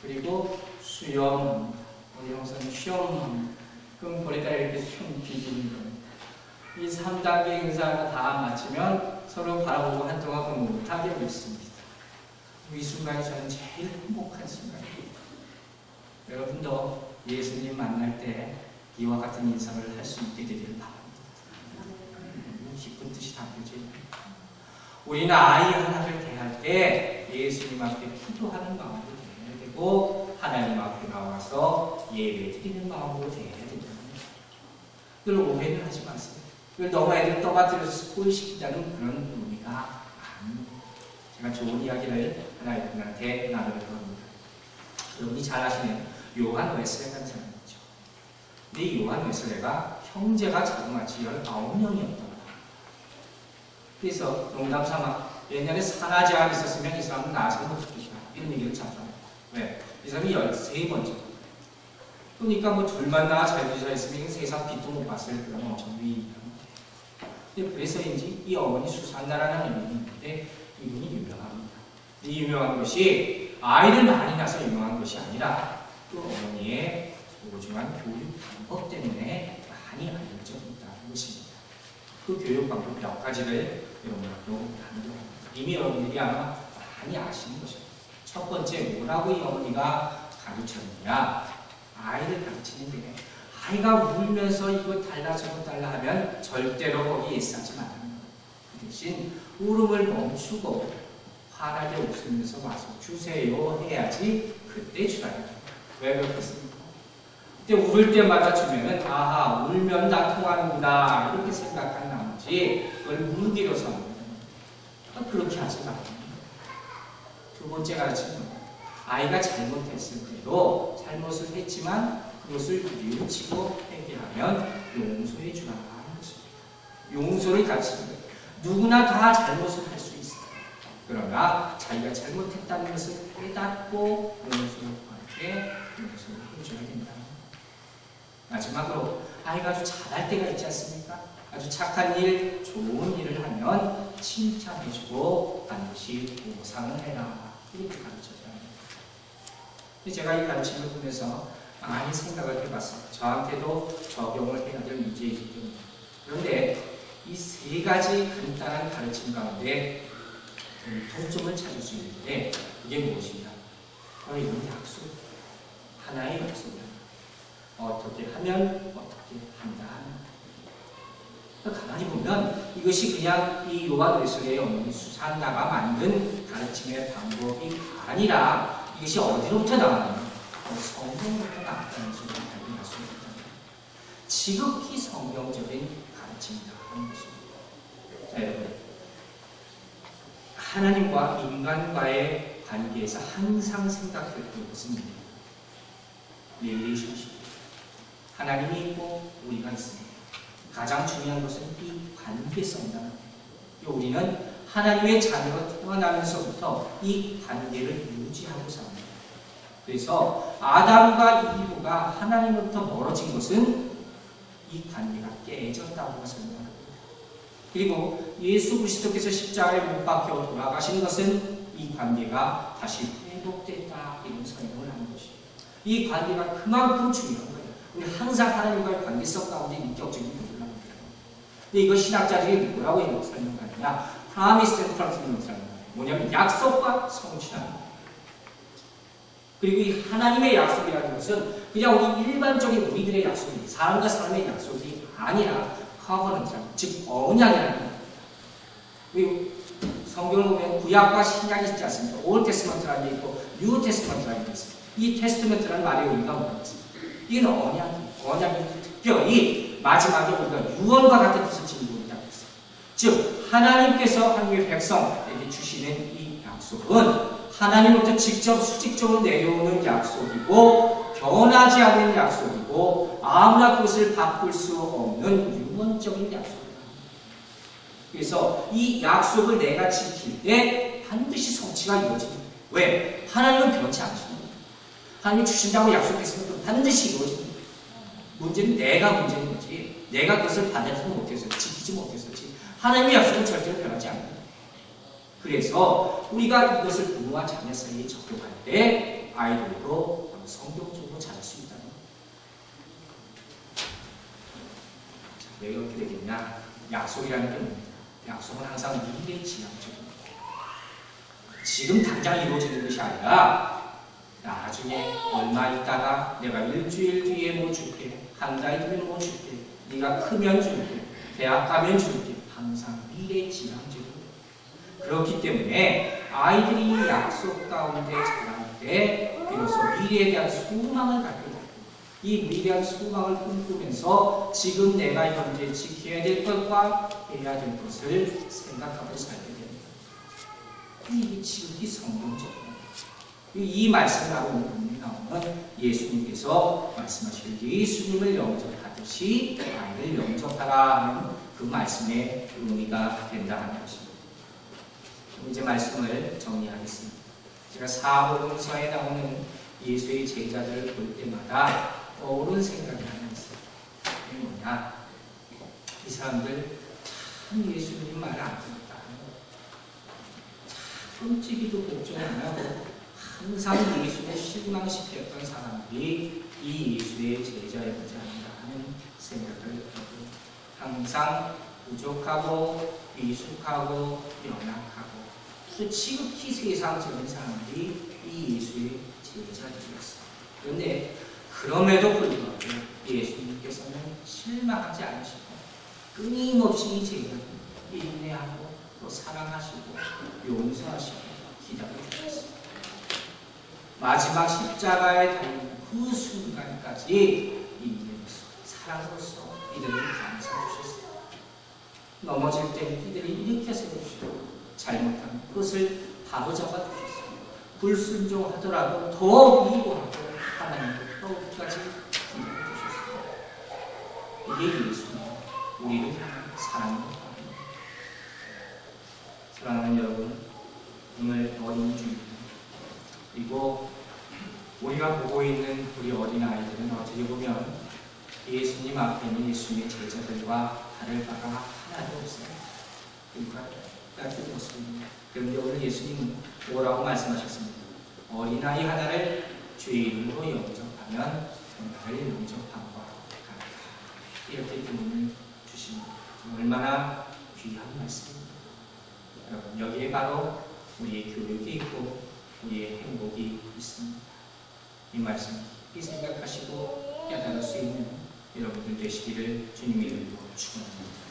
그리고 수염, 우리 형사는 시험합니다. 그럼 볼에다 이렇게 흉 비비는 겁니다. 이 3단계 행사가 다 마치면 서로 바라보고 한동안 못하게 있습니다. 이 순간이 저는 제일 행복한 순간입니다. 여러분도 예수님 만날 때 이와 같은 인상을 할 수 있게 되기를 바랍니다. 기쁜 뜻이 담겨져 있습니다. 우리는 아이 하나를 대할 때 예수님 앞에 기도하는 마음으로 대해야 되고 하나님 앞에 나와서 예배 드리는 마음으로 대해야 된다는 거예요. 그걸 오해는 하지 마세요. 그걸 너무 애들 떠받들여서 스포일시키자는 그런 의미가 아닙니다. 제가 좋은 이야기를 하나 여러분한테 나누려고 합니다. 여러분이 잘 아시는 요한 웨슬레라는 사람이 있죠. 근데 이 요한 웨슬레가 형제가 자그마치 19명이었다. 그래서 농담삼아 옛날에 산화제한이 있었으면 이 사람은 나중에 못 죽겠다. 이런 얘기를 자주 합니다. 왜? 이 사람이 13번째. 그러니까 뭐 둘만 나와 잘 있으면 세상 빛도 못 봤을 그런 엄청 위입니다. 그래서인지 이 어머니 수산나라는 이름이 있는데 이분이 유명합니다. 이 유명한 것이 아이를 많이 낳아서 유명한 것이 아니라 그 어머니의 소중한 교육 방법 때문에 많이 알려져 있다는 것입니다. 그 교육 방법 몇 가지를 여러분하고 나누도록 합니다. 이미 여러분들이 아마 많이 아시는 것입니다. 첫 번째, 뭐라고 이 어머니가 가르쳤느냐? 아이를 가르치는데 아이가 울면서 이거 달라 저거 달라 하면 절대로 거기에 애쓰지 말라는 거예요. 그 대신 울음을 멈추고 환하게 웃으면서 와서 주세요 해야지 그때 주라는 거예요. 왜 그렇겠습니까? 그때 울을 때마다 주면은 아하 울면 다 통하는구나 이렇게 생각한 나머지 그걸 무기로 삼는 거예요. 그렇게 하지 말아요. 두 번째 가르치는 아이가 잘못했을 때도 잘못을 했지만 그것을 뉘우치고 해결하면 용서해 주라는 것입니다. 용서를 가르치는 거예요. 누구나 다 잘못을 할 수 있어요. 그러나 자기가 잘못했다는 것을 깨닫고 용서를 구할 때 용서를 해줘야 된다. 마지막으로 아이가 아주 잘할 때가 있지 않습니까? 아주 착한 일, 좋은 일을 하면 칭찬해주고 반드시 보상을 해라. 이렇게 가르쳐줘야 합니다. 제가 이 가르침을 보면서 많이 생각을 해봤습니다. 저한테도 적용을 해야 될 문제이기 때문에. 그런데 이 세 가지 간단한 가르침 가운데 통점을 찾을 수 있는데 이게 무엇인가? 바로 이런 약속. 하나의 약속이다. 어떻게 하면 어떻게 한다. 가만히 보면 이것이 그냥 이 요한 웨슬레의 어머니 수산나가 만든 가르침의 방법이 아니라 이것이 어디로부터 나왔느냐? 성경부터 나왔다는 것을 발견할 수 있다. 지극히 성경적인 가르침이다 하는 것입니다. 자, 여러분, 하나님과 인간과의 관계에서 항상 생각할 것은 릴레이션십. 하나님이 있고 우리가 있습니다. 가장 중요한 것은 이 관계성이다. 우리는 하나님의 자녀로 태어나면서부터 이 관계를 유지하고 삽니다. 그래서 아담과 이브가 하나님으로부터 멀어진 것은 이 관계가 깨졌다고 설명합니다. 그리고 예수 그리스도께서 십자가에 못 박혀 돌아가신 것은 이 관계가 다시 회복됐다 이런 설명을 하는 것입니다. 이 관계가 그만큼 중요한 거예요. 우리 항상 하나님과의 관계성 가운데 인격적인 부분을 합니다. 근데 이거 신학자들이 뭐라고 설명하느냐? Promise and Fulfillment라는 거예요. 뭐냐면 약속과 성취라는 거예요. 그리고 이 하나님의 약속이라는 것은 그냥 우리 일반적인 우리들의 약속이 사람과 사람의 약속이 아니라 커버넌트라는 즉 언약이라는 거예요. 그리고 성경을 보면 구약과 신약이 있지 않습니까? 올 테스먼트라는 게 있고 뉴 테스먼트라는 게 있습니다. 이 테스트먼트라는 말의 의미가 뭐겠습니까? 이건 언약이에요. 언약이 특별히 마지막에 우리가 유언과 같은 뜻을 지니고 있다고 했어요. 즉 하나님께서 하나님의 백성에게 주시는 이 약속은 하나님으로부터 직접 수직적으로 내려오는 약속이고 변하지 않는 약속이고 아무나 그것을 바꿀 수 없는 유언적인 약속이다. 그래서 이 약속을 내가 지킬 때 반드시 성취가 이루어집니다. 왜? 하나님은 변치 않습니다. 하나님이 주신다고 약속했으면 반드시 이루어집니다. 문제는 내가 문제인 거지. 내가 그것을 받아들이지 못해서 지키지 못해서지. 하나님의 약속은 절대로 변하지 않는다. 그래서 우리가 이것을 부모와 자녀 사이에 적용할 때 아이들도 성경적으로 자랄 수 있다는 거예요. 왜 그렇게 되겠냐? 약속이라는 게 뭡니까? 약속은 항상 미래지향적입니다. 지금 당장 이루어지는 것이 아니라 나중에 얼마 있다가 내가 일주일 뒤에 뭐 줄게, 한 달 뒤에 뭐 줄게, 네가 크면 줄게, 대학 가면 줄게. 항상 미래지향적입니다. 그렇기 때문에 아이들이 약속 가운데 자랄 때 비로소 미래에 대한 소망을 갖게 됩니다. 이 미래한 소망을 꿈꾸면서 지금 내가 현재 지켜야 될 것과 해야 될 것을 생각하고 살게 됩니다. 이게 지극히 성경적입니다. 이 말씀을 하고 오늘 나오는 예수님께서 말씀하실 예수님을 영접하듯이 아이를 영접하라 하는 그 말씀의 의미가 된다는 것입니다. 이제 말씀을 정리하겠습니다. 제가 사복음서에 나오는 예수의 제자들을 볼 때마다 떠오른 생각이 하나 있어요. 그게 뭐냐? 이 사람들 참 예수님 말 안 듣다. 참 끔찍이도 걱정 안 하고 항상 예수를 실망시켰던 사람들이 이 예수의 제자이지 않나 하는 생각을 하고 항상 부족하고 미숙하고 연약하고 또 지극히 세상적인 사람들이 이 예수의 제자들이었어요. 그런데 그럼에도 불구하고 예수님께서는 실망하지 않으시고 끊임없이 이 제자들 인내하고 또 사랑하시고 용서하시고 기다려주셨어요. 마지막 십자가에 달리는 그 순간까지 이 사랑으로서 이들을 감싸주셨어요. 넘어질 때 이들을 일으켜 세우시고 잘못한 그것을 바로잡아 주셨어요. 불순종하더라도 더 미워하고 하나님께 더욱까지 기다려주셨어요. 이게 예수님 우리를 향한 사랑인 것 같습니다. 사랑하는 여러분, 오늘 어린 주입니다. 그리고 우리가 보고 있는 우리 어린아이들은 어떻게 보면 예수님 앞에 있는 예수님의 제자들과 다를 바가 하나도 없어요. 그러니까 같은 모습입니다. 그런데 오늘 예수님은 뭐라고 말씀하셨습니다? 어린아이 하나를 죄인으로 영접하면 나를 영접함과 같다. 이렇게 교훈을 주십니다. 얼마나 귀한 말씀입니다. 여러분, 여기에 바로 우리의 교육이 있고 우리의 행복이 있습니다. 이 말씀 깊이 생각하시고 깨달을 수 있는 여러분들 되시기를 주님의 이름으로 축원합니다.